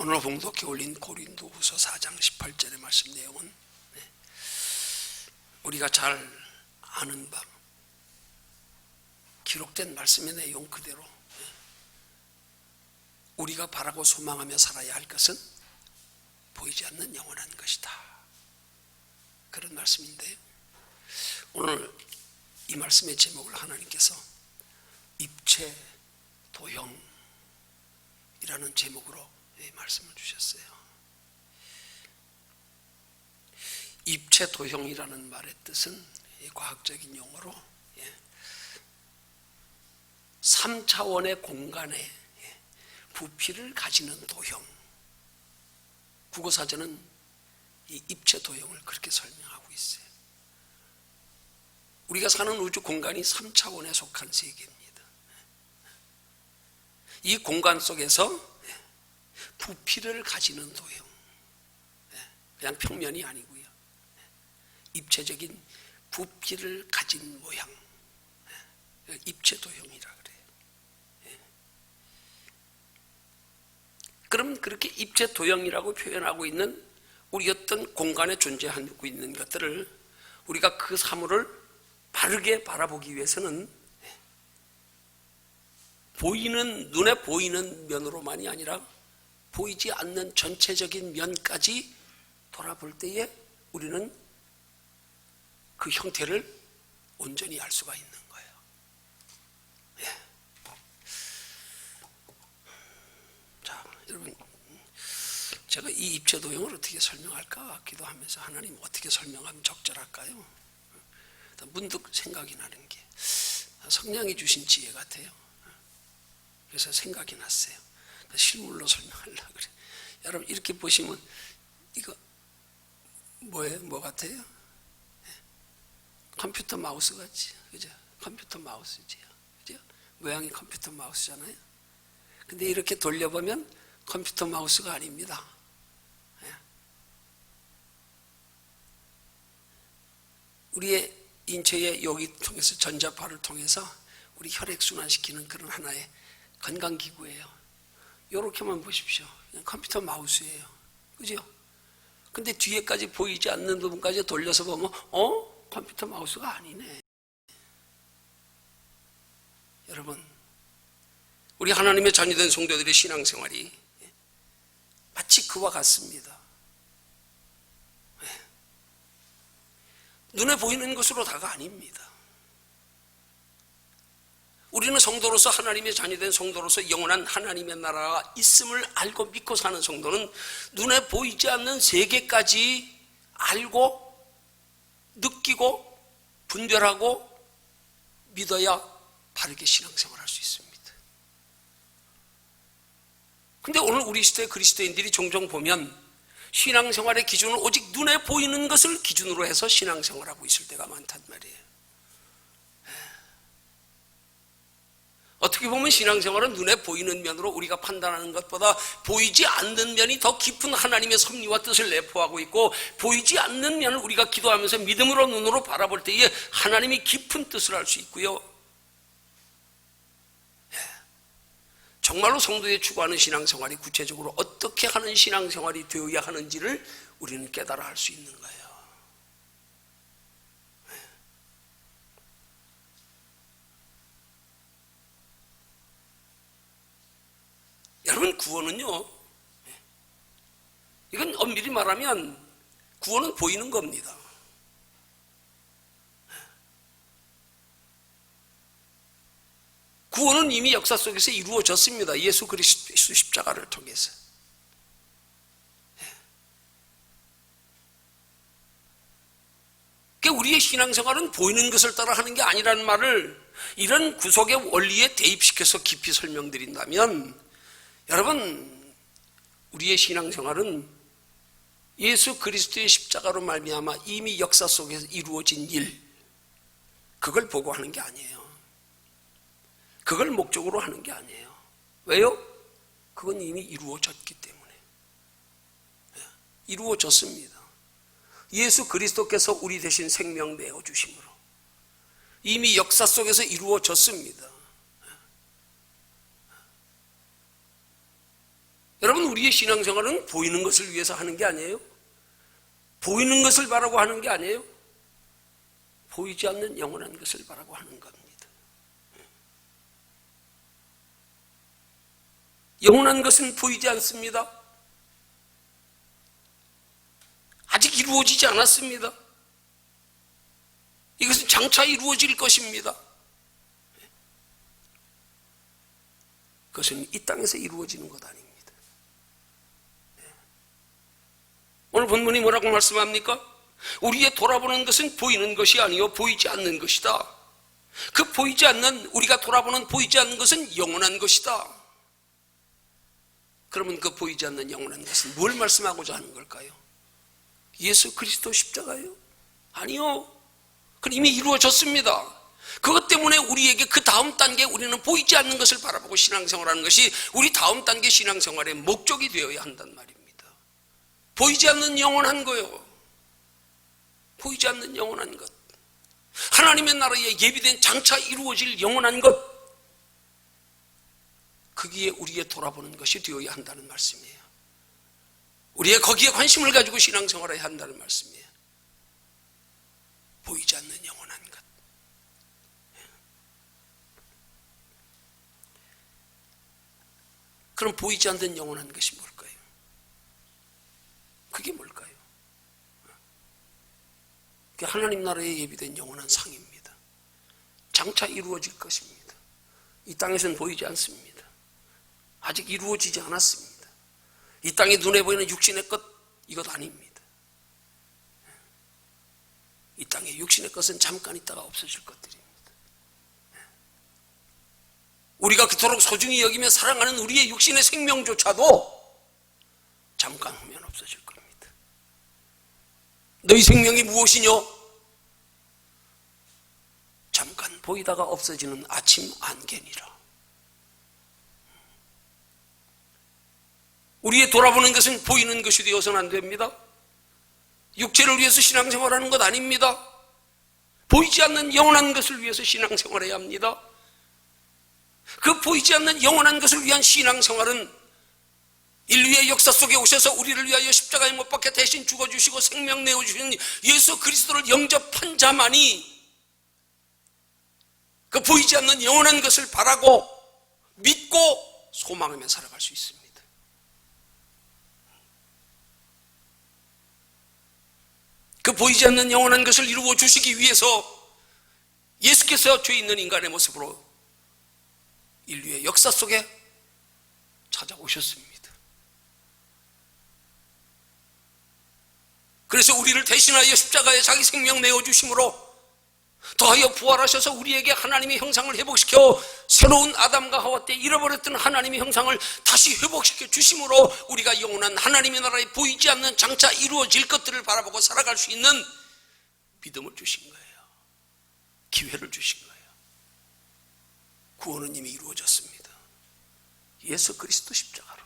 오늘 봉독해 올린 고린도후서 4장 18절의 말씀 내용은 우리가 잘 아는 바 기록된 말씀의 내용 그대로 우리가 바라고 소망하며 살아야 할 것은 보이지 않는 영원한 것이다, 그런 말씀인데요. 오늘 이 말씀의 제목을 하나님께서 입체 도형이라는 제목으로 말씀을 주셨어요. 입체 도형이라는 말의 뜻은 과학적인 용어로 3차원의 공간에 부피를 가지는 도형, 국어사전은 이 입체 도형을 그렇게 설명하고 있어요. 우리가 사는 우주 공간이 3차원에 속한 세계입니다. 이 공간 속에서 부피를 가지는 도형, 그냥 평면이 아니고요, 입체적인 부피를 가진 모양, 입체 도형이라 그래요. 그럼 그렇게 입체 도형이라고 표현하고 있는 우리 어떤 공간에 존재하고 있는 것들을 우리가 그 사물을 바르게 바라보기 위해서는 눈에 보이는 면으로만이 아니라 보이지 않는 전체적인 면까지 돌아볼 때에 우리는 그 형태를 온전히 알 수가 있는 거예요. 자, 여러분, 제가 이 입체 도형을 어떻게 설명할까 기도하면서 하나님 어떻게 설명하면 적절할까요? 문득 생각이 나는 게 성령이 주신 지혜 같아요. 그래서 생각이 났어요. 실물로 설명하려고 그래. 여러분, 이렇게 보시면 이거 뭐예요? 뭐 같아요? 컴퓨터 마우스 같지, 그죠? 컴퓨터 마우스지요, 그죠? 모양이 컴퓨터 마우스잖아요. 근데 이렇게 돌려보면 컴퓨터 마우스가 아닙니다. 우리의 인체의 여기 통해서 전자파를 통해서 우리 혈액순환시키는 그런 하나의 건강기구예요. 이렇게만 보십시오. 그냥 컴퓨터 마우스예요, 그죠? 근데 뒤에까지 보이지 않는 부분까지 돌려서 보면 컴퓨터 마우스가 아니네. 여러분, 우리 하나님의 자녀된 성도들의 신앙생활이 마치 그와 같습니다. 눈에 보이는 것으로 다가 아닙니다. 우리는 성도로서, 하나님의 자녀된 성도로서 영원한 하나님의 나라가 있음을 알고 믿고 사는 성도는 눈에 보이지 않는 세계까지 알고 느끼고 분별하고 믿어야 바르게 신앙생활할 수 있습니다. 근데 오늘 우리 시대 그리스도인들이 종종 보면 신앙생활의 기준은 오직 눈에 보이는 것을 기준으로 해서 신앙생활하고 있을 때가 많단 말이에요. 어떻게 보면 신앙생활은 눈에 보이는 면으로 우리가 판단하는 것보다 보이지 않는 면이 더 깊은 하나님의 섭리와 뜻을 내포하고 있고, 보이지 않는 면을 우리가 기도하면서 믿음으로 눈으로 바라볼 때에 하나님이 깊은 뜻을 알 수 있고요. 정말로 성도에 추구하는 신앙생활이 구체적으로 어떻게 하는 신앙생활이 되어야 하는지를 우리는 깨달아 알 수 있는 거예요. 여러분, 구원은요, 이건 엄밀히 말하면 구원은 보이는 겁니다. 구원은 이미 역사 속에서 이루어졌습니다. 예수 그리스도 십자가를 통해서. 우리의 신앙생활은 보이는 것을 따라 하는 게 아니라는 말을 이런 구속의 원리에 대입시켜서 깊이 설명드린다면, 여러분, 우리의 신앙생활은 예수 그리스도의 십자가로 말미암아 이미 역사 속에서 이루어진 일, 그걸 보고 하는 게 아니에요. 그걸 목적으로 하는 게 아니에요. 왜요? 그건 이미 이루어졌기 때문에. 이루어졌습니다. 예수 그리스도께서 우리 대신 생명 내어주심으로 이미 역사 속에서 이루어졌습니다. 여러분, 우리의 신앙생활은 보이는 것을 위해서 하는 게 아니에요. 보이는 것을 바라고 하는 게 아니에요. 보이지 않는 영원한 것을 바라고 하는 겁니다. 영원한 것은 보이지 않습니다. 아직 이루어지지 않았습니다. 이것은 장차 이루어질 것입니다. 그것은 이 땅에서 이루어지는 것 아닙니다. 오늘 본문이 뭐라고 말씀합니까? 우리의 돌아보는 것은 보이는 것이 아니요 보이지 않는 것이다. 그 보이지 않는, 우리가 돌아보는 보이지 않는 것은 영원한 것이다. 그러면 그 보이지 않는 영원한 것은 뭘 말씀하고자 하는 걸까요? 예수 그리스도 십자가예요? 아니요. 그건 이미 이루어졌습니다. 그것 때문에 우리에게 그 다음 단계, 우리는 보이지 않는 것을 바라보고 신앙생활하는 것이 우리 다음 단계 신앙생활의 목적이 되어야 한단 말입니다. 보이지 않는 영원한 거요. 보이지 않는 영원한 것. 하나님의 나라에 예비된 장차 이루어질 영원한 것. 거기에 우리의 돌아보는 것이 되어야 한다는 말씀이에요. 우리의 거기에 관심을 가지고 신앙생활을 해야 한다는 말씀이에요. 보이지 않는 영원한 것. 그럼 보이지 않는 영원한 것이 뭘까요? 그게 뭘까요? 그게 하나님 나라에 예비된 영원한 상입니다. 장차 이루어질 것입니다. 이 땅에서는 보이지 않습니다. 아직 이루어지지 않았습니다. 이 땅에 눈에 보이는 육신의 것, 이것 아닙니다. 이 땅의 육신의 것은 잠깐 있다가 없어질 것들입니다. 우리가 그토록 소중히 여기며 사랑하는 우리의 육신의 생명조차도 잠깐 후면 없어질 겁니다. 너희 생명이 무엇이뇨? 잠깐 보이다가 없어지는 아침 안개니라. 우리의 돌아보는 것은 보이는 것이 되어서는 안 됩니다. 육체를 위해서 신앙생활하는 것 아닙니다. 보이지 않는 영원한 것을 위해서 신앙생활해야 합니다. 그 보이지 않는 영원한 것을 위한 신앙생활은 인류의 역사 속에 오셔서 우리를 위하여 십자가에 못 박혀 대신 죽어주시고 생명 내어주신 예수 그리스도를 영접한 자만이 그 보이지 않는 영원한 것을 바라고 믿고 소망하며 살아갈 수 있습니다. 그 보이지 않는 영원한 것을 이루어 주시기 위해서 예수께서 죄 있는 인간의 모습으로 인류의 역사 속에 찾아오셨습니다. 그래서 우리를 대신하여 십자가에 자기 생명 내어주심으로 더하여 부활하셔서 우리에게 하나님의 형상을 회복시켜 새로운 아담과 하와 때 잃어버렸던 하나님의 형상을 다시 회복시켜 주심으로 우리가 영원한 하나님의 나라에 보이지 않는 장차 이루어질 것들을 바라보고 살아갈 수 있는 믿음을 주신 거예요. 기회를 주신 거예요. 구원은 이미 이루어졌습니다. 예수 그리스도 십자가로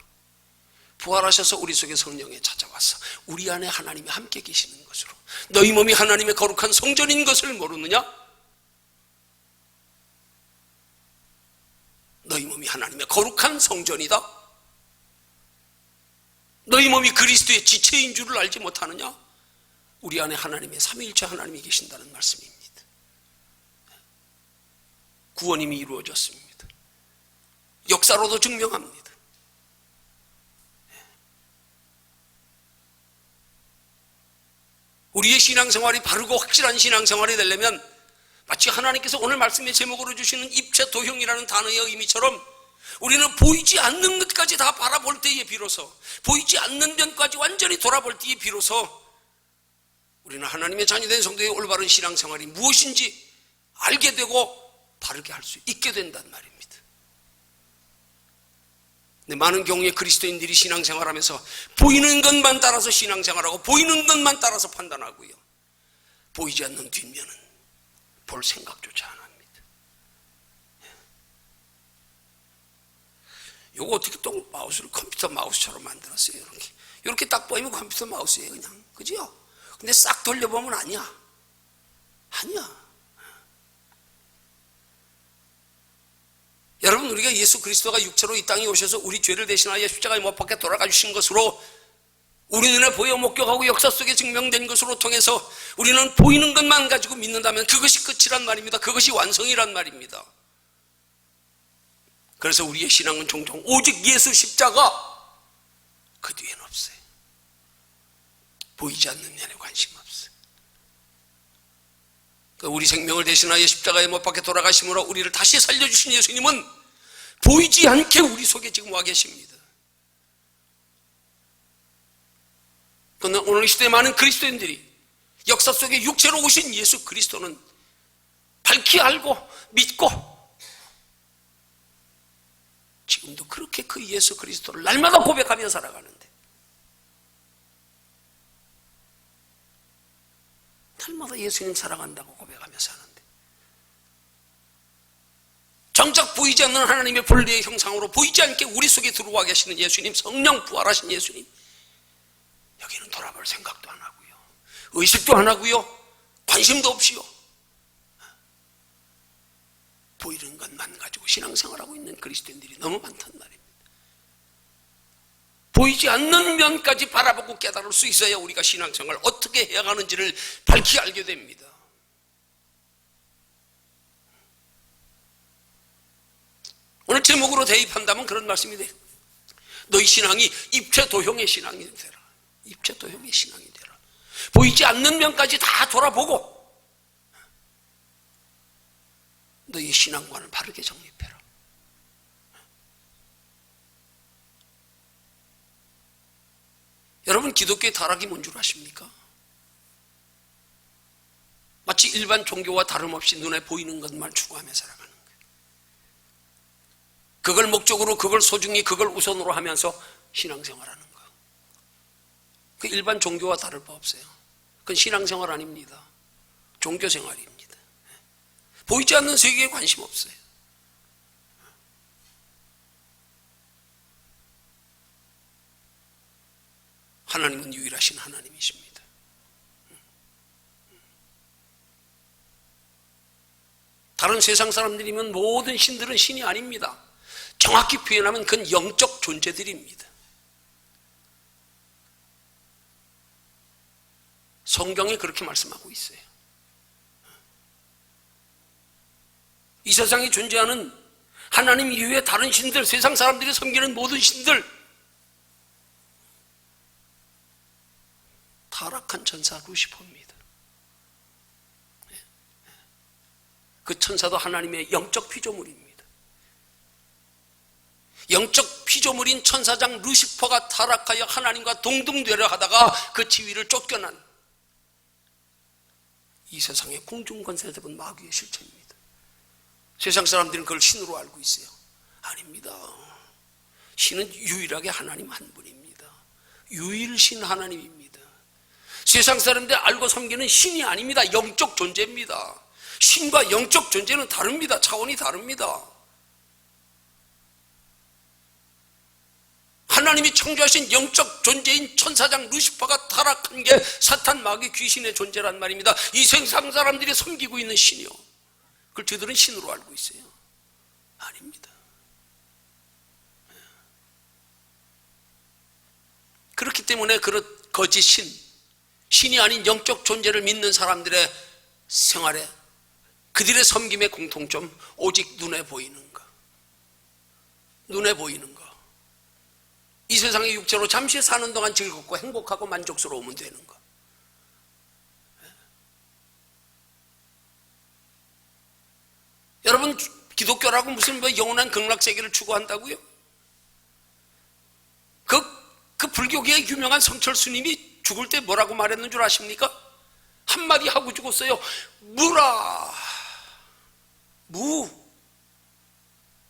부활하셔서 우리 속에 성령에 찾아와서 우리 안에 하나님이 함께 계시는 것으로 너희 몸이 하나님의 거룩한 성전인 것을 모르느냐? 너희 몸이 하나님의 거룩한 성전이다. 너희 몸이 그리스도의 지체인 줄을 알지 못하느냐? 우리 안에 하나님의 삼위일체 하나님이 계신다는 말씀입니다. 구원이 이미 이루어졌습니다. 역사로도 증명합니다. 우리의 신앙생활이 바르고 확실한 신앙생활이 되려면 마치 하나님께서 오늘 말씀의 제목으로 주시는 입체도형이라는 단어의 의미처럼 우리는 보이지 않는 것까지 다 바라볼 때에 비로소, 보이지 않는 면까지 완전히 돌아볼 때에 비로소 우리는 하나님의 자녀된 성도의 올바른 신앙생활이 무엇인지 알게 되고 바르게 할 수 있게 된단 말입니다. 근데 많은 경우에 그리스도인들이 신앙생활하면서 보이는 것만 따라서 신앙생활하고 보이는 것만 따라서 판단하고요. 보이지 않는 뒷면은 볼 생각조차 안 합니다. 요거 어떻게 또 마우스를 컴퓨터 마우스처럼 만들었어요. 이렇게 딱 보이면 컴퓨터 마우스예요, 그냥. 그죠? 근데 싹 돌려보면 아니야. 아니야. 여러분, 우리가 예수 그리스도가 육체로 이 땅에 오셔서 우리 죄를 대신하여 십자가에 못 박혀 돌아가 주신 것으로 우리 눈에 보여 목격하고 역사 속에 증명된 것으로 통해서 우리는 보이는 것만 가지고 믿는다면 그것이 끝이란 말입니다. 그것이 완성이란 말입니다. 그래서 우리의 신앙은 종종 오직 예수 십자가, 그 뒤에는 없어요. 보이지 않는 면에 관심 없어요. 우리 생명을 대신하여 십자가에 못 박혀 돌아가심으로 우리를 다시 살려주신 예수님은 보이지 않게 우리 속에 지금 와 계십니다. 그런데 오늘 이 시대에 많은 그리스도인들이 역사 속에 육체로 오신 예수 그리스도는 밝히 알고 믿고 지금도 그렇게 그 예수 그리스도를 날마다 고백하며 살아가는데, 날마다 예수님 사랑한다고 고백하며 사는데, 정작 보이지 않는 하나님의 본래의 형상으로 보이지 않게 우리 속에 들어와 계시는 예수님, 성령 부활하신 예수님, 여기는 돌아볼 생각도 안 하고요, 의식도 안 하고요, 관심도 없이요, 보이는 것만 가지고 신앙생활하고 있는 그리스도인들이 너무 많단 말입니다. 보이지 않는 면까지 바라보고 깨달을 수 있어야 우리가 신앙생활을 어떻게 해야 하는지를 밝히 알게 됩니다. 오늘 제목으로 대입한다면 그런 말씀이 돼요. 너희 신앙이 입체도형의 신앙이 되라. 입체도형의 신앙이 되라. 보이지 않는 면까지 다 돌아보고 너희 신앙관을 바르게 정립해라. 여러분, 기독교의 타락이 뭔 줄 아십니까? 마치 일반 종교와 다름없이 눈에 보이는 것만 추구하며 살아가는 거예요. 그걸 목적으로, 그걸 소중히, 그걸 우선으로 하면서 신앙생활하는 거예요. 그 일반 종교와 다를 바 없어요. 그건 신앙생활 아닙니다. 종교생활입니다. 보이지 않는 세계에 관심 없어요. 하나님은 유일하신 하나님이십니다. 다른 세상 사람들이면 모든 신들은 신이 아닙니다. 정확히 표현하면 그건 영적 존재들입니다. 성경이 그렇게 말씀하고 있어요. 이 세상에 존재하는 하나님 이외의 다른 신들, 세상 사람들이 섬기는 모든 신들, 타락한 천사 루시퍼입니다. 그 천사도 하나님의 영적 피조물입니다. 영적 피조물인 천사장 루시퍼가 타락하여 하나님과 동등되려 하다가 그 지위를 쫓겨난 이 세상의 공중권세자분 마귀의 실체입니다. 세상 사람들은 그걸 신으로 알고 있어요. 아닙니다. 신은 유일하게 하나님 한 분입니다. 유일신 하나님입니다. 세상 사람들 알고 섬기는 신이 아닙니다. 영적 존재입니다. 신과 영적 존재는 다릅니다. 차원이 다릅니다. 하나님이 창조하신 영적 존재인 천사장 루시퍼가 타락한 게 사탄 마귀 귀신의 존재란 말입니다. 이 세상 사람들이 섬기고 있는 신이요, 그걸 저들은 신으로 알고 있어요. 아닙니다. 그렇기 때문에 그런 거짓 신이 아닌 영적 존재를 믿는 사람들의 생활에, 그들의 섬김의 공통점, 오직 눈에 보이는 것. 눈에 보이는 것. 이 세상의 육체로 잠시 사는 동안 즐겁고 행복하고 만족스러우면 되는 것. 여러분, 기독교라고 무슨 영원한 극락세계를 추구한다고요? 그 불교계의 유명한 성철 스님이 죽을 때 뭐라고 말했는 줄 아십니까? 한마디 하고 죽었어요. 무라. 무.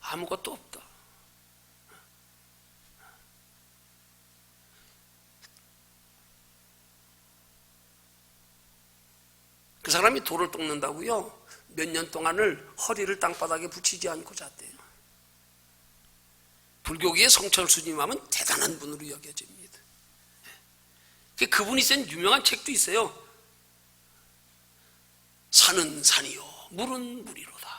아무것도 없다. 그 사람이 돌을 닦는다고요? 몇 년 동안을 허리를 땅바닥에 붙이지 않고 잤대요. 불교계의 성철 스님 하면 대단한 분으로 여겨집니다. 그분이 쓴 유명한 책도 있어요. 산은 산이요, 물은 물이로다.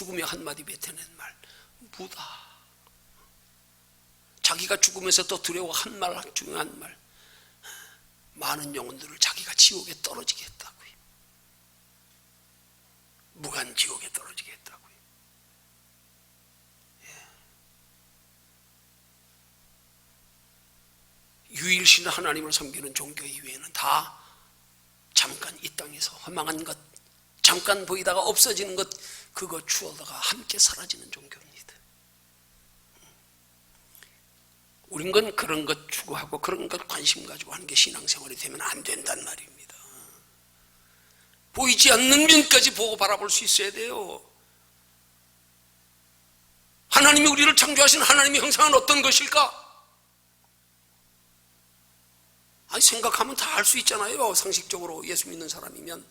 죽음의 한마디 뱉어낸 말, 무다. 자기가 죽으면서 또 두려워 한 말, 중요한 말, 많은 영혼들을 자기가 지옥에 떨어지게 했다고요. 무간 지옥에 떨어지게 했다고요. 유일신 하나님을 섬기는 종교 이외에는 다 잠깐 이 땅에서 허망한 것, 잠깐 보이다가 없어지는 것, 그거 주워다가 함께 사라지는 종교입니다. 우린 건 그런 것 추구하고 그런 것 관심 가지고 하는 게 신앙생활이 되면 안 된단 말입니다. 보이지 않는 면까지 보고 바라볼 수 있어야 돼요. 하나님이 우리를 창조하신 하나님의 형상은 어떤 것일까? 아니, 생각하면 다 알 수 있잖아요. 상식적으로 예수 믿는 사람이면.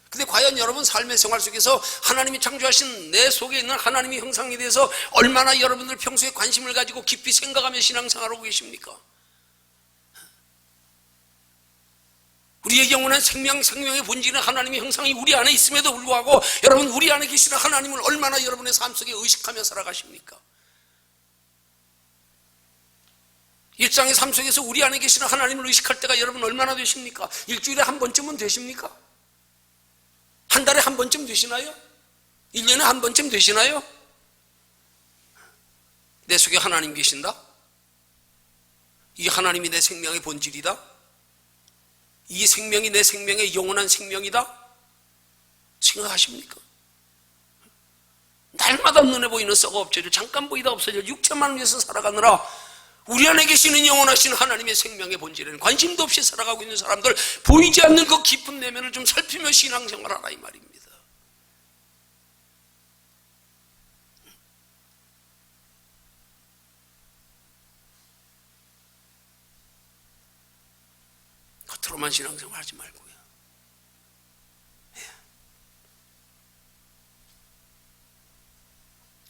근데 과연 여러분 삶의 생활 속에서 하나님이 창조하신 내 속에 있는 하나님의 형상에 대해서 얼마나 여러분들 평소에 관심을 가지고 깊이 생각하며 신앙생활하고 계십니까? 우리의 영혼의 생명의 본질은 하나님의 형상이 우리 안에 있음에도 불구하고 여러분 우리 안에 계시는 하나님을 얼마나 여러분의 삶 속에 의식하며 살아가십니까? 일상의 삶 속에서 우리 안에 계시는 하나님을 의식할 때가 여러분 얼마나 되십니까? 일주일에 한 번쯤은 되십니까? 한 달에 한 번쯤 되시나요? 1년에 한 번쯤 되시나요? 내 속에 하나님 계신다? 이 하나님이 내 생명의 본질이다? 이 생명이 내 생명의 영원한 생명이다? 생각하십니까? 날마다 눈에 보이는 썩어 없어져 잠깐 보이다 없어져 육체만 위해서 살아가느라 우리 안에 계시는 영원하신 하나님의 생명의 본질에는 관심도 없이 살아가고 있는 사람들, 보이지 않는 그 깊은 내면을 좀 살피며 신앙생활하라 이 말입니다. 겉으로만 신앙생활하지 말고요.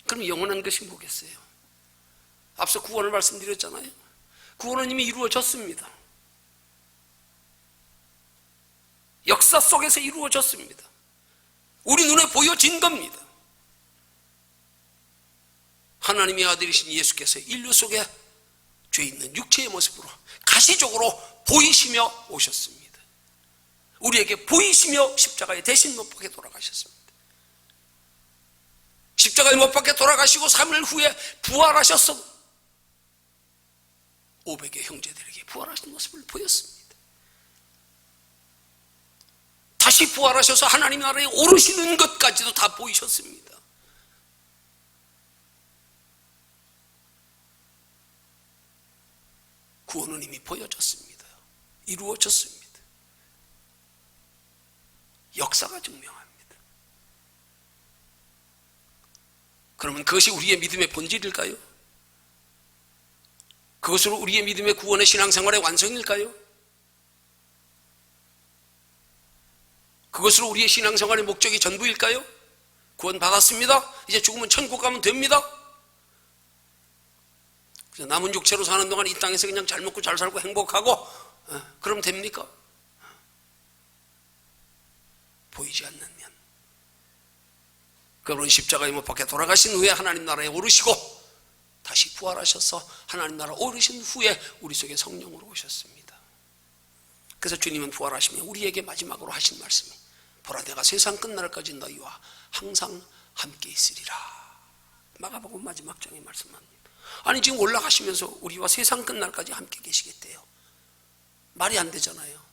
그럼 영원한 것이 뭐겠어요? 앞서 구원을 말씀드렸잖아요. 구원은 이미 이루어졌습니다. 역사 속에서 이루어졌습니다. 우리 눈에 보여진 겁니다. 하나님의 아들이신 예수께서 인류 속에 죄 있는 육체의 모습으로 가시적으로 보이시며 오셨습니다. 우리에게 보이시며 십자가에 대신 못 박혀 돌아가셨습니다. 십자가에 못 박혀 돌아가시고 3일 후에 부활하셔서 500의 형제들에게 부활하신 모습을 보였습니다. 다시 부활하셔서 하나님 나라에 오르시는 것까지도 다 보이셨습니다. 구원은 이미 보여졌습니다. 이루어졌습니다. 역사가 증명합니다. 그러면 그것이 우리의 믿음의 본질일까요? 그것으로 우리의 믿음의 구원의 신앙생활의 완성일까요? 그것으로 우리의 신앙생활의 목적이 전부일까요? 구원 받았습니다. 이제 죽으면 천국 가면 됩니다. 남은 육체로 사는 동안 이 땅에서 그냥 잘 먹고 잘 살고 행복하고 그럼 됩니까? 보이지 않는 면. 그러면 십자가에 못 박혀 돌아가신 후에 하나님 나라에 오르시고 다시 부활하셔서 하나님 나라 오르신 후에 우리 속에 성령으로 오셨습니다. 그래서 주님은 부활하시면 우리에게 마지막으로 하신 말씀이 보라 내가 세상 끝날까지 너희와 항상 함께 있으리라. 마가복음 마지막 장에 말씀합니다. 아니 지금 올라가시면서 우리와 세상 끝날까지 함께 계시겠대요. 말이 안 되잖아요.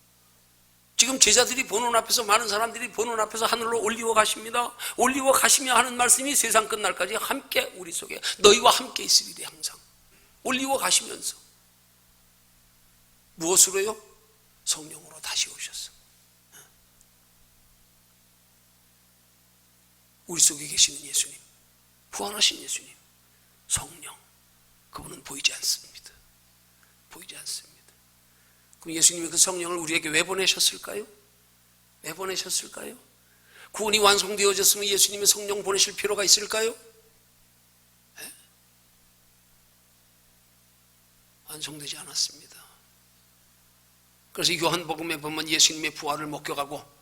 지금 제자들이 보는 앞에서 많은 사람들이 보는 앞에서 하늘로 올리워 가십니다. 올리워 가시며 하는 말씀이 세상 끝날까지 함께 우리 속에 너희와 함께 있으리래. 항상 올리워 가시면서 무엇으로요? 성령으로 다시 오셨어. 우리 속에 계시는 예수님, 부활하신 예수님, 성령, 그분은 보이지 않습니다. 보이지 않습니다. 그럼 예수님이 그 성령을 우리에게 왜 보내셨을까요? 왜 보내셨을까요? 구원이 완성되어졌으면 예수님이 성령 보내실 필요가 있을까요? 네? 완성되지 않았습니다. 그래서 요한복음에 보면 예수님의 부활을 목격하고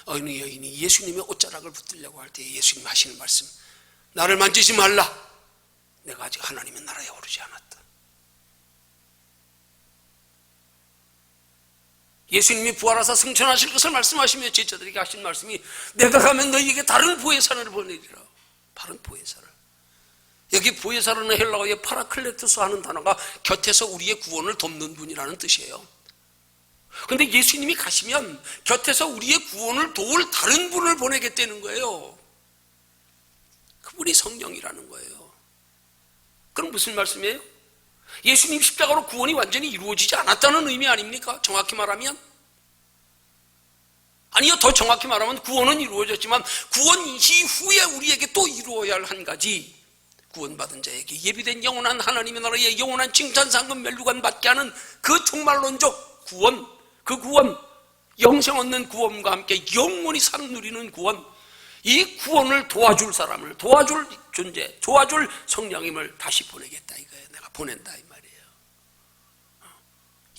어느 여인이 예수님의 옷자락을 붙들려고 할 때 예수님 하시는 말씀, 나를 만지지 말라, 내가 아직 하나님의 나라에 오르지 않았다. 예수님이 부활하사 승천하실 것을 말씀하시며 제자들에게 하신 말씀이, 내가 가면 너희에게 다른 보혜사를 보내리라. 다른 보혜사를. 여기 보혜사라는 헬라어의 파라클레토스 하는 단어가 곁에서 우리의 구원을 돕는 분이라는 뜻이에요. 그런데 예수님이 가시면 곁에서 우리의 구원을 도울 다른 분을 보내겠다는 거예요. 그분이 성령이라는 거예요. 그럼 무슨 말씀이에요? 예수님 십자가로 구원이 완전히 이루어지지 않았다는 의미 아닙니까? 정확히 말하면? 아니요, 더 정확히 말하면 구원은 이루어졌지만 구원 이후에 우리에게 또 이루어야 할 한 가지, 구원받은 자에게 예비된 영원한 하나님의 나라의 영원한 칭찬상금 멸류관 받게 하는 그 종말론적 구원, 그 구원, 영생 얻는 구원과 함께 영원히 상 누리는 구원, 이 구원을 도와줄 사람을, 도와줄 존재, 도와줄 성령님을 다시 보내겠다 이거예요. 내가 보낸다 이 말이에요.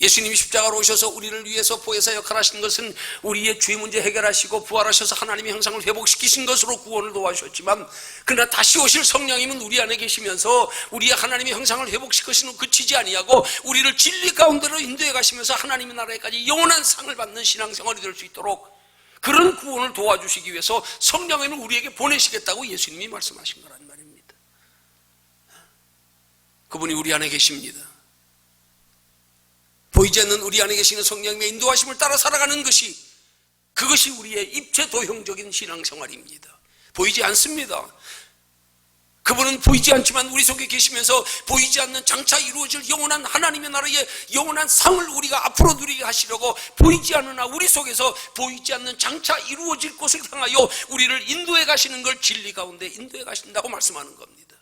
예수님이 십자가로 오셔서 우리를 위해서 보혜사 역할을 하신 것은 우리의 죄 문제 해결하시고 부활하셔서 하나님의 형상을 회복시키신 것으로 구원을 도와주셨지만, 그러나 다시 오실 성령님은 우리 안에 계시면서 우리의 하나님의 형상을 회복시키시는 그치지 아니하고 우리를 진리 가운데로 인도해 가시면서 하나님의 나라에까지 영원한 상을 받는 신앙생활이 될 수 있도록 그런 구원을 도와주시기 위해서 성령님을 우리에게 보내시겠다고 예수님이 말씀하신 거란 말입니다. 그분이 우리 안에 계십니다. 보이지 않는 우리 안에 계시는 성령님의 인도하심을 따라 살아가는 것이, 그것이 우리의 입체 도형적인 신앙생활입니다. 보이지 않습니다. 그분은 보이지 않지만 우리 속에 계시면서 보이지 않는 장차 이루어질 영원한 하나님의 나라의 영원한 상을 우리가 앞으로 누리게 하시려고 보이지 않으나 우리 속에서 보이지 않는 장차 이루어질 곳을 향하여 우리를 인도해 가시는 걸 진리 가운데 인도해 가신다고 말씀하는 겁니다.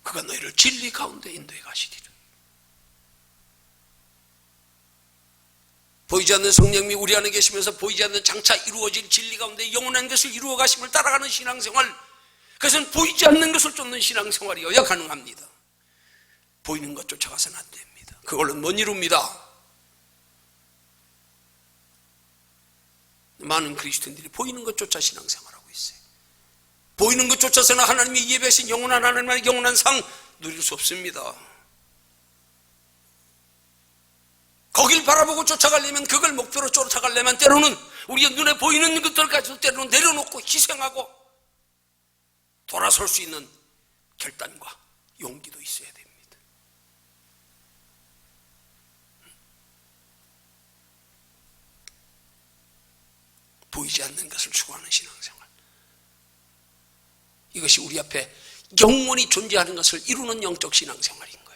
그가 너희를 진리 가운데 인도해 가시리라. 보이지 않는 성령님이 우리 안에 계시면서 보이지 않는 장차 이루어질 진리 가운데 영원한 것을 이루어 가심을 따라가는 신앙생활, 그것은 보이지 않는 것을 쫓는 신앙생활이어야 가능합니다. 보이는 것 쫓아가서는 안 됩니다. 그걸로 못 이룹니다. 많은 그리스도인들이 보이는 것 쫓아 신앙생활하고 있어요. 보이는 것 쫓아서는 하나님이 예배하신 영원한 하나님의 영원한 상 누릴 수 없습니다. 거길 바라보고 쫓아가려면, 그걸 목표로 쫓아가려면 때로는 우리의 눈에 보이는 것들까지도 때로는 내려놓고 희생하고 돌아설 수 있는 결단과 용기도 있어야 됩니다. 보이지 않는 것을 추구하는 신앙생활, 이것이 우리 앞에 영원히 존재하는 것을 이루는 영적 신앙생활인 거예요.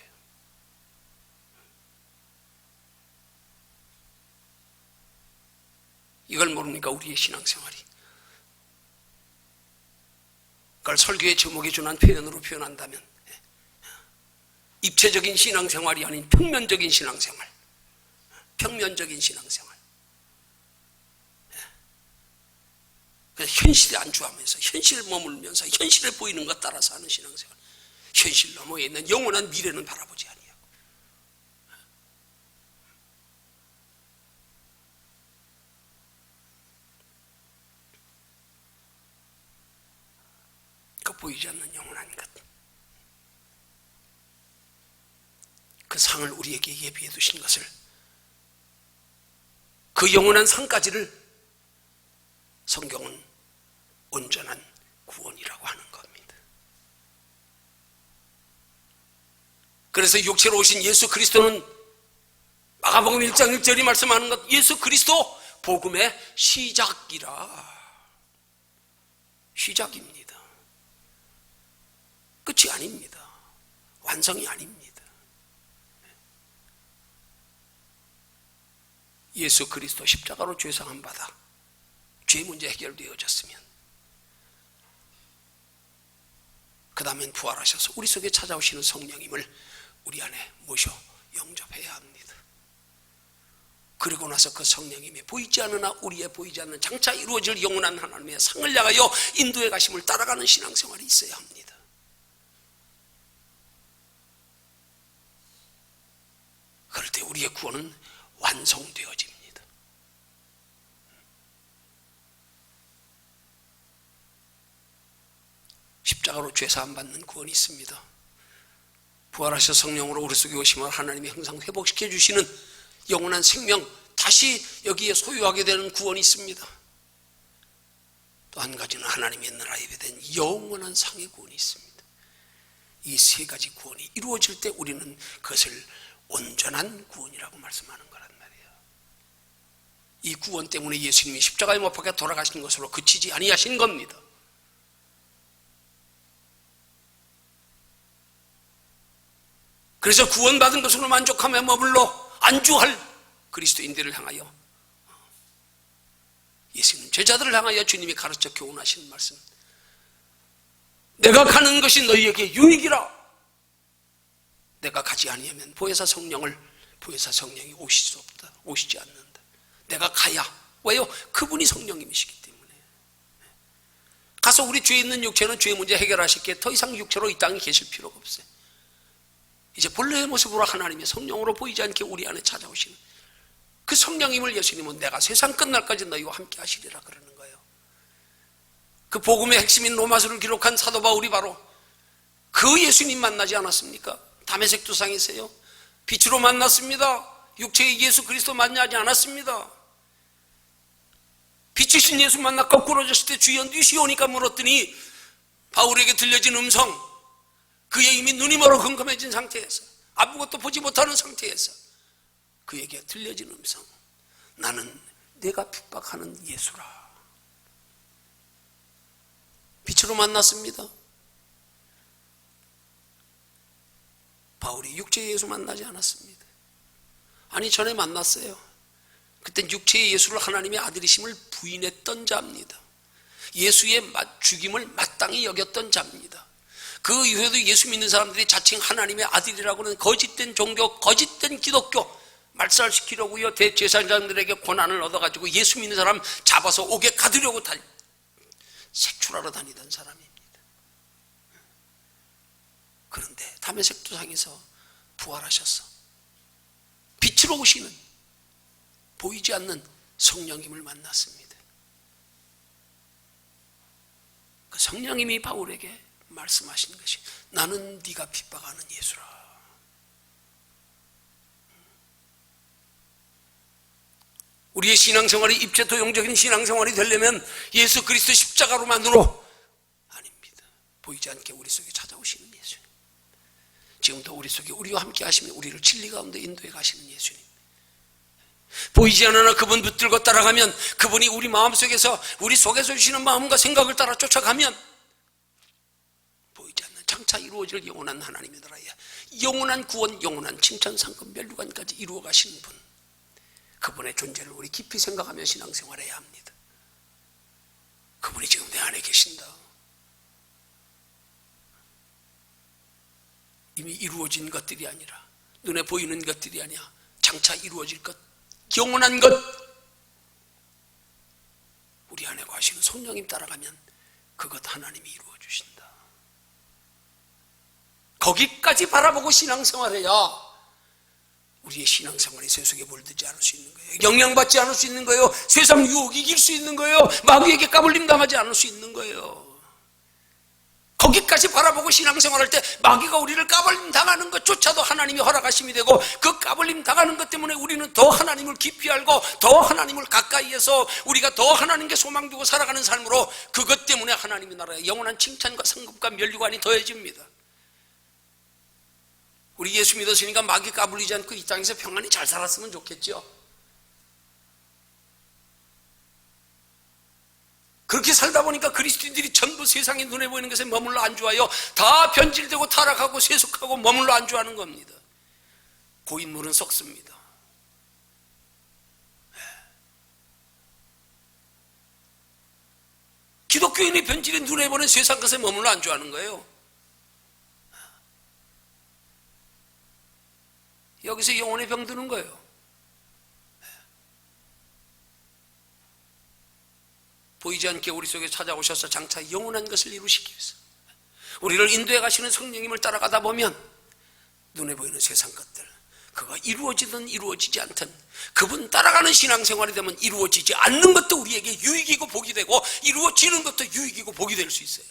이걸 모르니까 우리의 신앙생활이, 그걸 설교의 제목에 준한 표현으로 표현한다면 입체적인 신앙생활이 아닌 평면적인 신앙생활, 평면적인 신앙생활, 그냥 현실에 안주하면서 현실을 머물면서 현실에 보이는 것 따라서 하는 신앙생활, 현실 너머에 있는 영원한 미래는 바라보지 아니하고, 그 보이지 않는 영원한 것, 그 상을 우리에게 예비해 두신 것을, 그 영원한 상까지를 성경은 온전한 구원이라고 하는 겁니다. 그래서 육체로 오신 예수 그리스도는 마가복음 1장 1절이 말씀하는 것, 예수 그리스도 복음의 시작이라. 시작입니다. 끝이 아닙니다. 완성이 아닙니다. 예수 그리스도 십자가로 죄상함 받아 죄 문제 해결되어졌으면 그 다음엔 부활하셔서 우리 속에 찾아오시는 성령님을 우리 안에 모셔 영접해야 합니다. 그리고 나서 그 성령님이 보이지 않으나 우리의 보이지 않는 장차 이루어질 영원한 하나님의 상을 향하여 인도해 가심을 따라가는 신앙생활이 있어야 합니다. 그럴 때 우리의 구원은 완성되어집니다. 십자가로 죄사함 받는 구원이 있습니다. 부활하셔 성령으로 우리 속에 오시면 하나님이 항상 회복시켜 주시는 영원한 생명, 다시 여기에 소유하게 되는 구원이 있습니다. 또 한 가지는 하나님의 나라 예배된 영원한 상의 구원이 있습니다. 이 세 가지 구원이 이루어질 때 우리는 그것을 온전한 구원이라고 말씀하는 거란 말이에요. 이 구원 때문에 예수님이 십자가에 못 박혀 돌아가신 것으로 그치지 아니하신 겁니다. 그래서 구원받은 것으로 만족하며 머물러 안주할 그리스도인들을 향하여, 예수님 제자들을 향하여 주님이 가르쳐 교훈하시는 말씀, 내가 가는 것이 너희에게 유익이라. 내가 가지 아니하면 보혜사 성령이 오실 수 없다, 오시지 않는다. 내가 가야. 왜요? 그분이 성령님이시기 때문에. 가서 우리 죄 있는 육체는 죄 문제 해결하실게 더 이상 육체로 이 땅에 계실 필요가 없어요. 이제 본래의 모습으로 하나님의 성령으로 보이지 않게 우리 안에 찾아오시는 그 성령님을 예수님은 내가 세상 끝날까지 너희와 함께 하시리라 그러는 거예요. 그 복음의 핵심인 로마서를 기록한 사도 바울이 바로 그 예수님 만나지 않았습니까? 다메섹 도상에서요, 빛으로 만났습니다. 육체의 예수 그리스도 만나지 않았습니다. 빛이신 예수 만나 거꾸로 졌을 때 주여 누시오니까 물었더니 바울에게 들려진 음성, 그의 이미 눈이 멀어 금금해진 상태에서, 아무것도 보지 못하는 상태에서 그에게 들려진 음성, 나는 내가 핍박하는 예수라. 빛으로 만났습니다. 바울이 육체의 예수 만나지 않았습니다. 아니, 전에 만났어요. 그땐 육체의 예수를 하나님의 아들이심을 부인했던 자입니다. 예수의 죽임을 마땅히 여겼던 자입니다. 그 이후에도 예수 믿는 사람들이 자칭 하나님의 아들이라고는 거짓된 종교, 거짓된 기독교 말살시키려고요, 대제사장들에게 권한을 얻어가지고 예수 믿는 사람 잡아서 옥에 가두려고 색출하러 다니던 사람입니다. 그런데 다메섹 도상에서 부활하셔서 빛으로 오시는, 보이지 않는 성령님을 만났습니다. 그 성령님이 바울에게 말씀하신 것이, 나는 네가 핍박하는 예수라. 우리의 신앙생활이 입체 도용적인 신앙생활이 되려면 예수 그리스도 십자가로만으로 아닙니다. 보이지 않게 우리 속에 찾아오시는 예수님, 지금도 우리 속에 우리와 함께 하시며 우리를 진리 가운데 인도해 가시는 예수님, 보이지 않으나 그분 붙들고 따라가면, 그분이 우리 마음속에서, 우리 속에서 주시는 마음과 생각을 따라 쫓아가면 보이지 않는 장차 이루어질 영원한 하나님의 나라에 영원한 구원, 영원한 칭찬, 상급, 멸류관까지 이루어 가시는 분, 그분의 존재를 우리 깊이 생각하며 신앙생활해야 합니다. 그분이 지금 내 안에 계신다. 이미 이루어진 것들이 아니라, 눈에 보이는 것들이 아니야, 장차 이루어질 것, 영원한 것, 우리 안에 거하시는 성령님 따라가면 그것 하나님이 이루어 주신다. 거기까지 바라보고 신앙생활해야 우리의 신앙생활이 세속에 물들지 않을 수 있는 거예요. 영향받지 않을 수 있는 거예요. 세상 유혹 이길 수 있는 거예요. 마귀에게 까불림 당하지 않을 수 있는 거예요. 거기까지 바라보고 신앙생활할 때 마귀가 우리를 까불림 당하는 것조차도 하나님이 허락하심이 되고, 그 까불림 당하는 것 때문에 우리는 더 하나님을 깊이 알고 더 하나님을 가까이 해서 우리가 더 하나님께 소망 두고 살아가는 삶으로, 그것 때문에 하나님의 나라에 영원한 칭찬과 상급과 면류관이 더해집니다. 우리 예수 믿었으니까 마귀 까불리지 않고 이 땅에서 평안히 잘 살았으면 좋겠죠. 그렇게 살다 보니까 그리스도인들이 전부 세상의 눈에 보이는 것에 머물러 안주하여 다 변질되고 타락하고 세속하고 머물러 안주하는 겁니다. 고인물은 썩습니다. 기독교인이 변질의 눈에 보는 세상 것에 머물러 안주하는 거예요. 여기서 영혼의 병 드는 거예요. 보이지 않게 우리 속에 찾아오셔서 장차 영원한 것을 이루시기 위해서 우리를 인도해 가시는 성령님을 따라가다 보면 눈에 보이는 세상 것들, 그거 이루어지든 이루어지지 않든 그분 따라가는 신앙생활이 되면 이루어지지 않는 것도 우리에게 유익이고 복이 되고, 이루어지는 것도 유익이고 복이 될 수 있어요.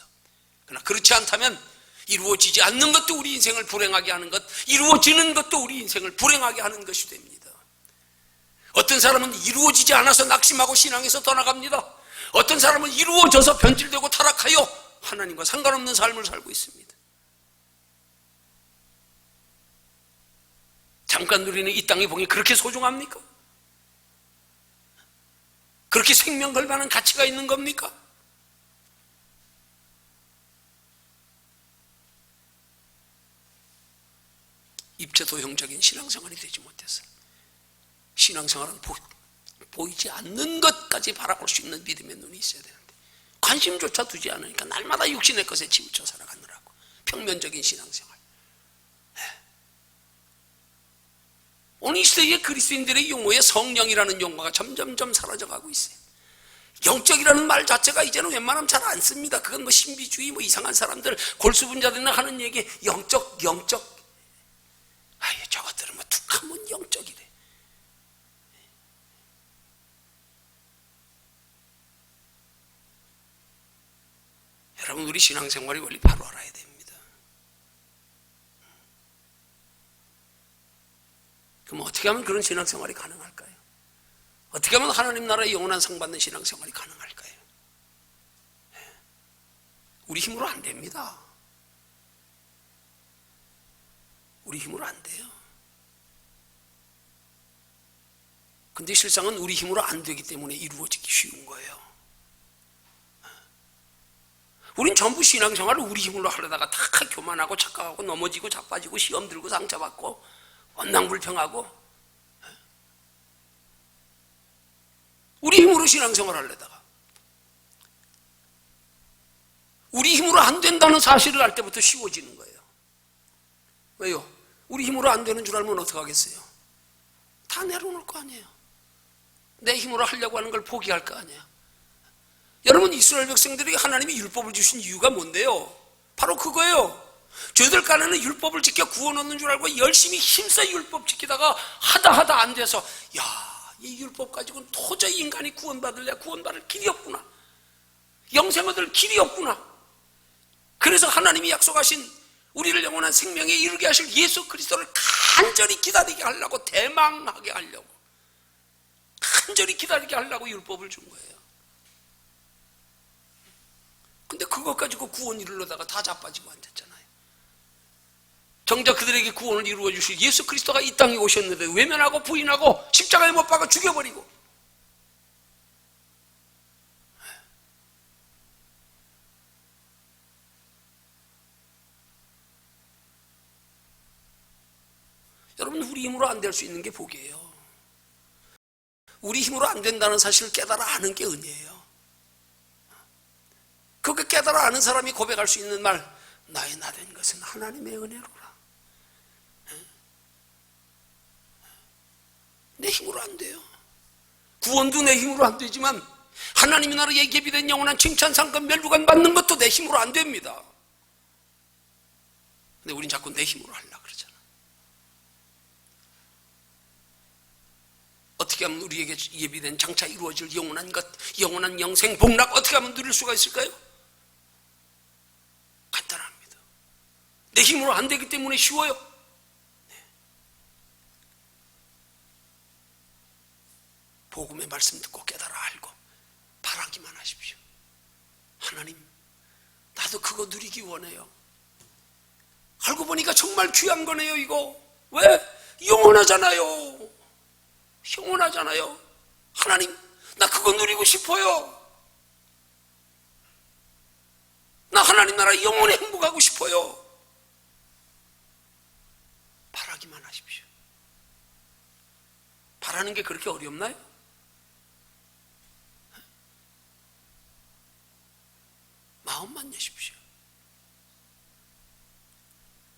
그러나 그렇지 않다면 이루어지지 않는 것도 우리 인생을 불행하게 하는 것, 이루어지는 것도 우리 인생을 불행하게 하는 것이 됩니다. 어떤 사람은 이루어지지 않아서 낙심하고 신앙에서 떠나갑니다. 어떤 사람은 이루어져서 변질되고 타락하여 하나님과 상관없는 삶을 살고 있습니다. 잠깐 누리는 이 땅의 복이 그렇게 소중합니까? 그렇게 생명 걸 만한 가치가 있는 겁니까? 입체도형적인 신앙생활이 되지 못해서 신앙생활은 보이지 않는 것까지 바라볼 수 있는 믿음의 눈이 있어야 되는데 관심조차 두지 않으니까 날마다 육신의 것에 치우쳐 살아가느라고 평면적인 신앙생활. 오늘 이 시대의 그리스도인들의 용어에 성령이라는 용어가 점점점 사라져가고 있어요. 영적이라는 말 자체가 이제는 웬만하면 잘 안 씁니다. 그건 뭐 신비주의 뭐 이상한 사람들 골수분자들이나 하는 얘기 영적 아예 저것들은 뭐 툭하면 영적이래. 여러분 우리 신앙생활이 원리 바로 알아야 됩니다. 그럼 어떻게 하면 그런 신앙생활이 가능할까요? 어떻게 하면 하나님 나라의 영원한 상 받는 신앙생활이 가능할까요? 우리 힘으로 안 됩니다. 우리 힘으로 안 돼요. 근데 실상은 우리 힘으로 안 되기 때문에 이루어지기 쉬운 거예요. 우린 전부 신앙생활을 우리 힘으로 하려다가 다 교만하고 착각하고 넘어지고 자빠지고 시험 들고 상처받고 언낭불평하고 우리 힘으로 신앙생활 하려다가 우리 힘으로 안 된다는 사실을 알 때부터 쉬워지는 거예요. 왜요? 우리 힘으로 안 되는 줄 알면 어떡하겠어요? 다 내려놓을 거 아니에요. 내 힘으로 하려고 하는 걸 포기할 거 아니에요. 여러분 이스라엘 백성들에게 하나님이 율법을 주신 이유가 뭔데요? 바로 그거예요. 죄들 간에는 율법을 지켜 구원 얻는 줄 알고 열심히 힘써 율법 지키다가 하다 안 돼서 이 율법 가지고는 도저히 인간이 구원받을 길이 없구나. 영생 얻을 길이 없구나. 그래서 하나님이 약속하신 우리를 영원한 생명에 이르게 하실 예수 그리스도를 간절히 기다리게 하려고 대망하게 하려고 간절히 기다리게 하려고 율법을 준 거예요. 근데 그것 가지고 구원 이루려다가 다 자빠지고 앉았잖아요. 정작 그들에게 구원을 이루어 주실 예수 그리스도가 이 땅에 오셨는데 외면하고 부인하고 십자가에 못 박아 죽여버리고 여러분 우리 힘으로 안 될 수 있는 게 복이에요. 우리 힘으로 안 된다는 사실을 깨달아 아는 게 은혜예요. 그렇게 깨달아 아는 사람이 고백할 수 있는 말, 나의 나 된 것은 하나님의 은혜로라. 내 힘으로 안 돼요. 구원도 내 힘으로 안 되지만 하나님의 나라에 예비된 영원한 칭찬, 상급, 멸류관 받는 것도 내 힘으로 안 됩니다. 근데 우린 자꾸 내 힘으로 하려고 그러잖아. 어떻게 하면 우리에게 예비된 장차 이루어질 영원한 것, 영원한 영생, 복락 어떻게 하면 누릴 수가 있을까요? 간단합니다. 내 힘으로 안 되기 때문에 쉬워요. 복음의 말씀 듣고 깨달아 알고 바라기만 하십시오. 하나님, 나도 그거 누리기 원해요. 알고 보니까 정말 귀한 거네요, 이거. 왜? 영원하잖아요. 영원하잖아요. 하나님, 나 그거 누리고 싶어요. 나 하나님 나라 영원히 행복하고 싶어요. 바라기만 하십시오. 바라는 게 그렇게 어렵나요? 마음만 여십시오.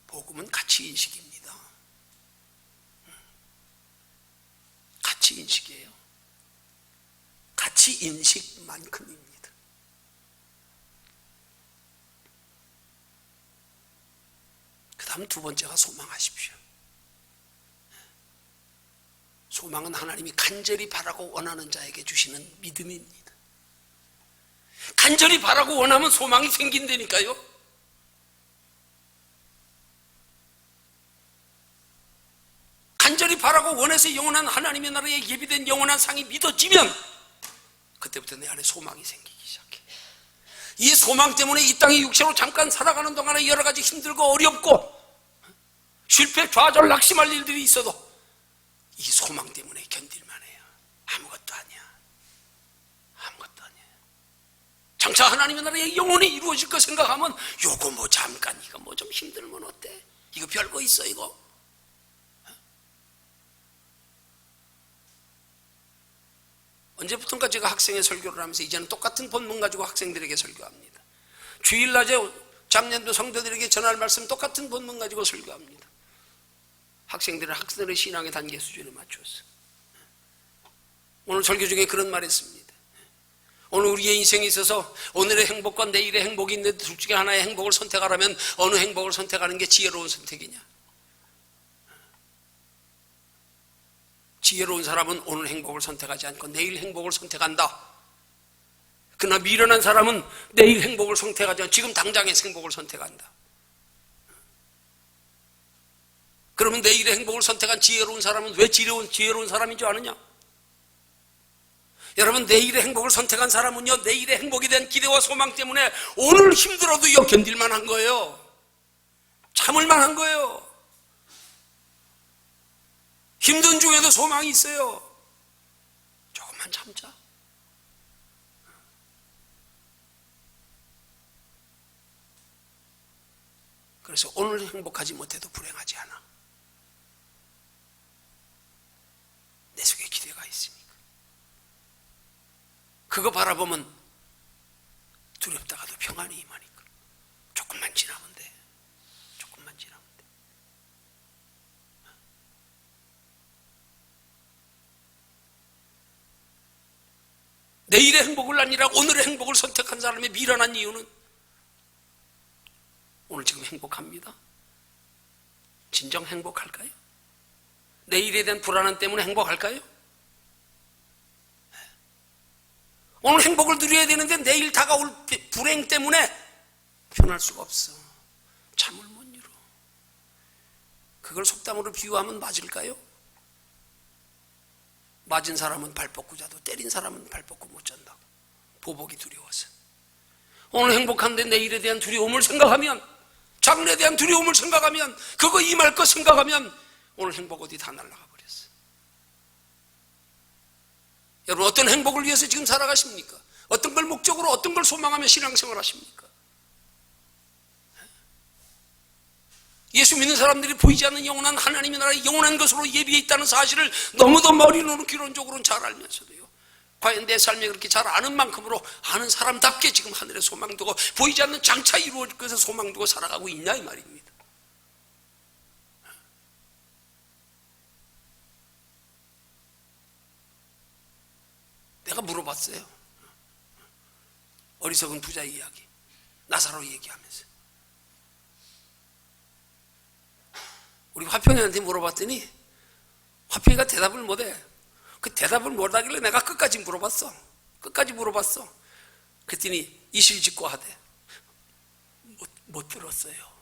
복음은 가치인식입니다. 가치인식이에요. 가치인식만큼입니다. 그 다음 두 번째가 소망하십시오. 소망은 하나님이 간절히 바라고 원하는 자에게 주시는 믿음입니다. 간절히 바라고 원하면 소망이 생긴다니까요. 간절히 바라고 원해서 영원한 하나님의 나라에 예비된 영원한 상이 믿어지면 그때부터 내 안에 소망이 생기기 시작해. 이 소망 때문에 이 땅의 육체로 잠깐 살아가는 동안에 여러 가지 힘들고 어렵고 실패, 좌절, 낙심할 일들이 있어도 이 소망 때문에 견딜만 해요. 아무것도 아니야. 아무것도 아니야. 장차 하나님의 나라에 영원히 이루어질 거 생각하면 요거 뭐 잠깐 이거 뭐 좀 힘들면 어때? 이거 별거 있어 이거? 언제부턴가 제가 학생회 설교를 하면서 이제는 똑같은 본문 가지고 학생들에게 설교합니다. 주일낮에 작년도 성도들에게 전할 말씀 똑같은 본문 가지고 설교합니다. 학생들의 신앙의 단계 수준에 맞춰서. 오늘 설교 중에 그런 말을 했습니다. 오늘 우리의 인생에 있어서 오늘의 행복과 내일의 행복이 있는데 둘 중에 하나의 행복을 선택하라면 어느 행복을 선택하는 게 지혜로운 선택이냐? 지혜로운 사람은 오늘 행복을 선택하지 않고 내일 행복을 선택한다. 그러나 미련한 사람은 내일 행복을 선택하지 않고 지금 당장의 행복을 선택한다. 그러면 내일의 행복을 선택한 지혜로운 사람은 왜 지혜로운 사람인 줄 아느냐? 여러분, 내일의 행복을 선택한 사람은요, 내일의 행복에 대한 기대와 소망 때문에 오늘 힘들어도요 견딜만 한 거예요. 참을만 한 거예요. 힘든 중에도 소망이 있어요. 조금만 참자. 그래서 오늘 행복하지 못해도 불행하지 않아. 내 속에 기대가 있으니까. 그거 바라보면 두렵다가도 평안이 임하니까. 조금만 지나면 돼. 조금만 지나면 돼. 내일의 행복을 아니라 오늘의 행복을 선택한 사람의 미련한 이유는 오늘 지금 행복합니다. 진정 행복할까요? 내일에 대한 불안함 때문에 행복할까요? 오늘 행복을 누려야 되는데 내일 다가올 불행 때문에 편할 수가 없어. 잠을 못 이뤄. 그걸 속담으로 비유하면 맞을까요? 맞은 사람은 발 뻗고 자도 때린 사람은 발 뻗고 못 잔다고. 보복이 두려워서. 오늘 행복한데 내일에 대한 두려움을 생각하면, 장래에 대한 두려움을 생각하면, 그거 임할 거 생각하면 오늘 행복 어디 다 날아가 버렸어. 여러분, 어떤 행복을 위해서 지금 살아가십니까? 어떤 걸 목적으로, 어떤 걸 소망하며 신앙생활 하십니까? 예수 믿는 사람들이 보이지 않는 영원한 하나님의 나라의 영원한 것으로 예비해 있다는 사실을 너무도 머리로는 기론적으로는 잘 알면서도요, 과연 내 삶에 그렇게 잘 아는 만큼으로 아는 사람답게 지금 하늘에 소망 두고 보이지 않는 장차 이루어질 것에 소망 두고 살아가고 있냐 이 말입니다. 내가 물어봤어요. 어리석은 부자의 이야기, 나사로 얘기하면서. 우리 화평이한테 물어봤더니 화평이가 대답을 못해. 그 대답을 못하길래 내가 끝까지 물어봤어. 그랬더니 이실직고하대. 못 들었어요.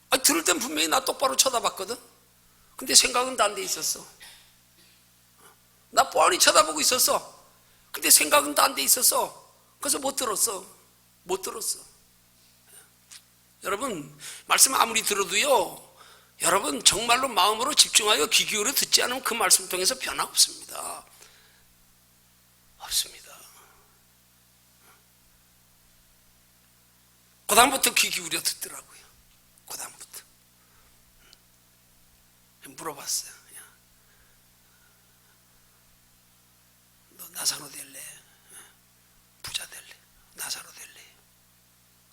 아니, 들을 땐 분명히 나 똑바로 쳐다봤거든. 근데 생각은 딴 데 있었어. 나 뻔히 쳐다보고 있었어. 근데 생각은 딴 데 있었어. 그래서 못 들었어. 여러분, 말씀 아무리 들어도요, 여러분 정말로 마음으로 집중하여 귀 기울여 듣지 않으면 그 말씀 통해서 변화 없습니다. 없습니다. 그 다음부터 귀 기울여 듣더라고요. 그 다음부터 물어봤어요. 너 나사로 될래? 부자 될래? 나사로 될래?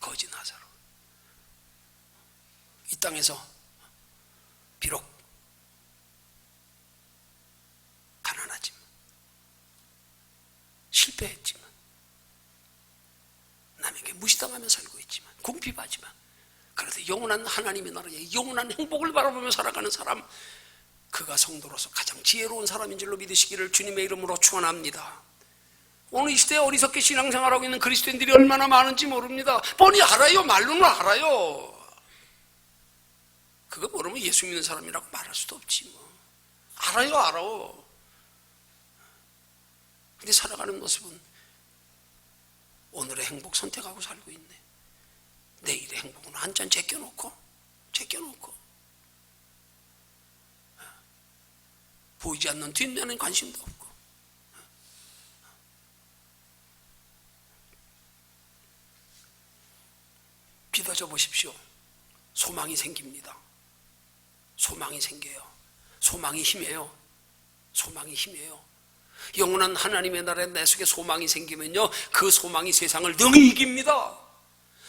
거지 나사로. 이 땅에서 비록 가난하지만, 실패했지만, 남에게 무시당하며 살고 있지만, 궁핍하지만, 그래도 영원한 하나님의 나라에 영원한 행복을 바라보며 살아가는 사람, 그가 성도로서 가장 지혜로운 사람인 줄로 믿으시기를 주님의 이름으로 축원합니다. 오늘 이 시대에 어리석게 신앙생활하고 있는 그리스도인들이 얼마나 많은지 모릅니다. 뻔히 알아요. 말로는 알아요. 그거 모르면 예수 믿는 사람이라고 말할 수도 없지 뭐. 알아요, 알아. 근데 살아가는 모습은 오늘의 행복 선택하고 살고 있네. 내일의 행복은 한 잔 제껴놓고 보이지 않는 뒷면엔 관심도 없고. 믿어져 보십시오. 소망이 생깁니다. 소망이 생겨요. 소망이 힘이에요. 소망이 힘이에요. 영원한 하나님의 나라에 내 속에 소망이 생기면요, 그 소망이 세상을 능히 이깁니다.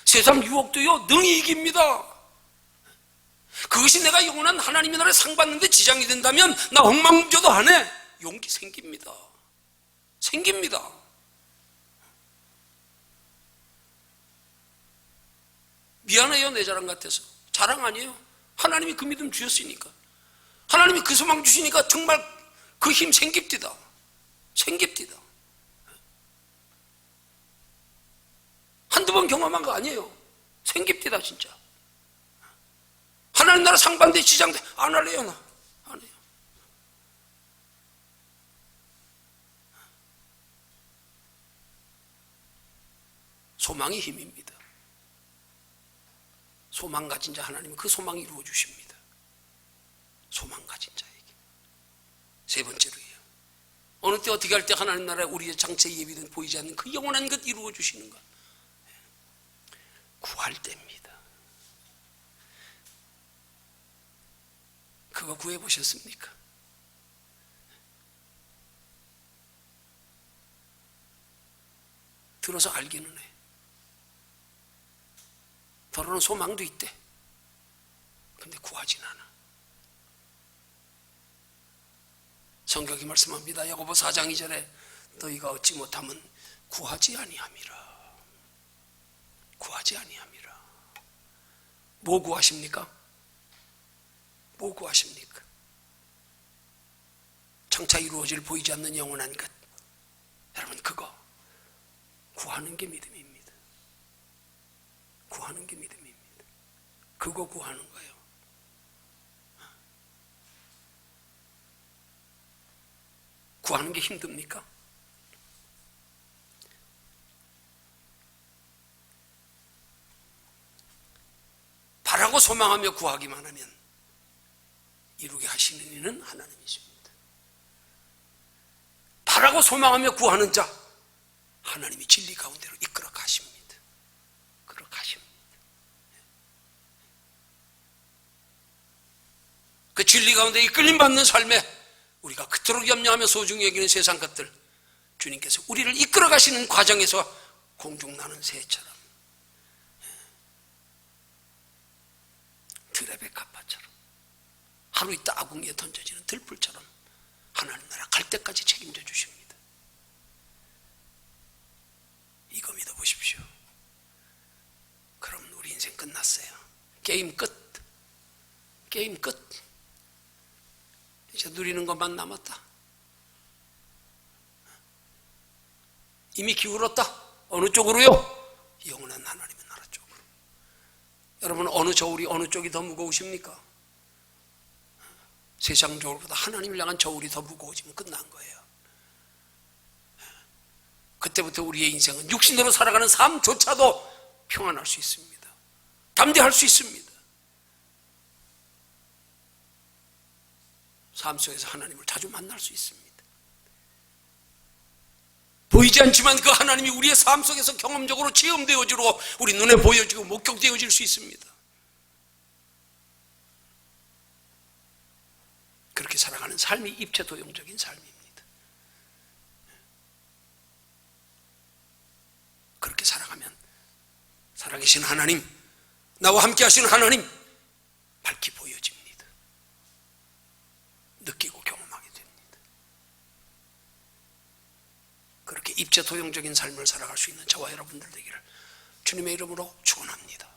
세상 유혹도요 능히 이깁니다. 그것이 내가 영원한 하나님의 나라에 상 받는데 지장이 된다면 나 엉망져도 안 해. 용기 생깁니다. 생깁니다. 미안해요, 내 자랑 같아서. 자랑 아니에요. 하나님이 그 믿음 주셨으니까, 하나님이 그 소망 주시니까 정말 그 힘 생깁디다. 생깁디다. 한두 번 경험한 거 아니에요. 생깁디다 진짜. 하나님 나라 상 받는데 지장돼. 안 할래요, 나. 안 해요. 소망이 힘입니다. 소망 가진 자 하나님은 그 소망 이루어 주십니다. 소망 가진 자에게. 세 번째로요, 어느 때 어떻게 할 때 하나님 나라에 우리의 장차 예비된 보이지 않는 그 영원한 것 이루어 주시는가? 구할 때입니다. 그거 구해 보셨습니까? 들어서 알기는 해. 더러는 소망도 있대. 근데 구하진 않아. 성경이 말씀합니다. 야고보 4장 2절에 너희가 얻지 못하면 구하지 아니함이라. 구하지 아니함이라. 뭐 구하십니까? 뭐 구하십니까? 장차 이루어질 보이지 않는 영원한 것. 여러분, 그거 구하는 게 믿음입니다. 구하는 게 믿음입니다. 그거 구하는 거예요. 구하는 게 힘듭니까? 바라고 소망하며 구하기만 하면 이루게 하시는 이는 하나님이십니다. 바라고 소망하며 구하는 자, 하나님이 진리 가운데로 이끌어 가십니다. 이끌어 가십니다. 그 진리 가운데 이끌림 받는 삶에 우리가 그토록 염려하며 소중히 여기는 세상 것들, 주님께서 우리를 이끌어 가시는 과정에서 공중나는 새처럼, 드레베 카파처럼, 하루 있다 아궁이에 던져지는 들불처럼 하나님 나라 갈 때까지 책임져 주십니다. 이거 믿어보십시오. 그럼 우리 인생 끝났어요. 게임 끝. 게임 끝. 이제 누리는 것만 남았다. 이미 기울었다. 어느 쪽으로요? 영원한 하나님의 나라 쪽으로. 여러분, 어느 저울이 어느 쪽이 더 무거우십니까? 세상 저울보다 하나님을 향한 저울이 더 무거워지면 끝난 거예요. 그때부터 우리의 인생은 육신으로 살아가는 삶조차도 평안할 수 있습니다. 담대할 수 있습니다. 삶 속에서 하나님을 자주 만날 수 있습니다. 보이지 않지만 그 하나님이 우리의 삶 속에서 경험적으로 체험되어지고 우리 눈에 보여지고 목격되어질 수 있습니다. 그렇게 살아가는 삶이 입체도용적인 삶입니다. 그렇게 살아가면 살아계신 하나님, 나와 함께 하시는 하나님 밝히 보여집니다. 느끼고 경험하게 됩니다. 그렇게 입체도용적인 삶을 살아갈 수 있는 저와 여러분들 되기를 주님의 이름으로 축원합니다.